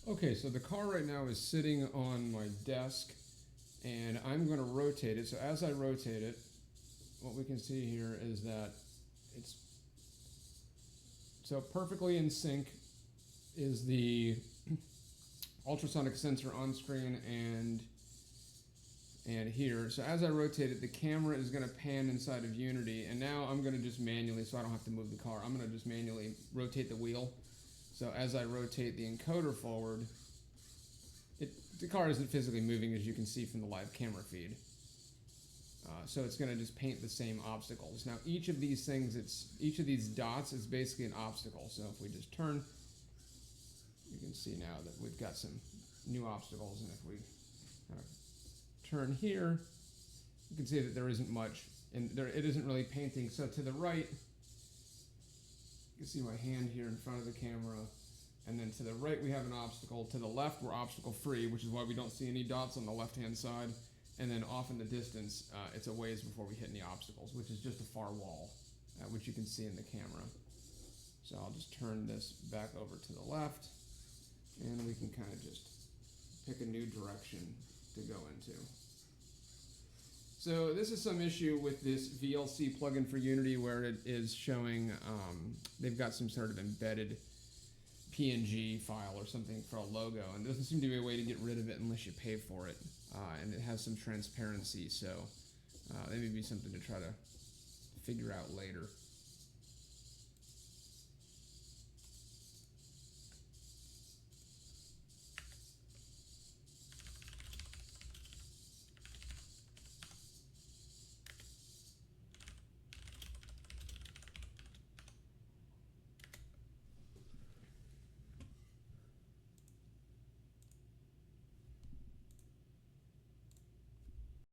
Okay, so the car right now is sitting on my desk, and I'm going to rotate it. So as I rotate it, what we can see here is that it's so perfectly in sync is the ultrasonic sensor on screen and here. So as I rotate it, the camera is going to pan inside of Unity, and now I'm going to just manually, so I don't have to move the car, I'm going to just manually rotate the wheel. So as I rotate the encoder forward, the car isn't physically moving, as you can see from the live camera feed. So it's going to just paint the same obstacles. Now each of these things, each of these dots is basically an obstacle. So if we just turn, you can see now that we've got some new obstacles, and if we kind of turn here, you can see that there isn't much, and it isn't really painting. So to the right, you can see my hand here in front of the camera, and then to the right we have an obstacle. To the left we're obstacle free, which is why we don't see any dots on the left hand side, and then off in the distance it's a ways before we hit any obstacles, which is just a far wall, which you can see in the camera. So I'll just turn this back over to the left, and we can kind of just pick a new direction to go into. So this is some issue with this VLC plugin for Unity, where it is showing they've got some sort of embedded PNG file or something for a logo, and there doesn't seem to be a way to get rid of it unless you pay for it, and it has some transparency, so that may be something to try to figure out later.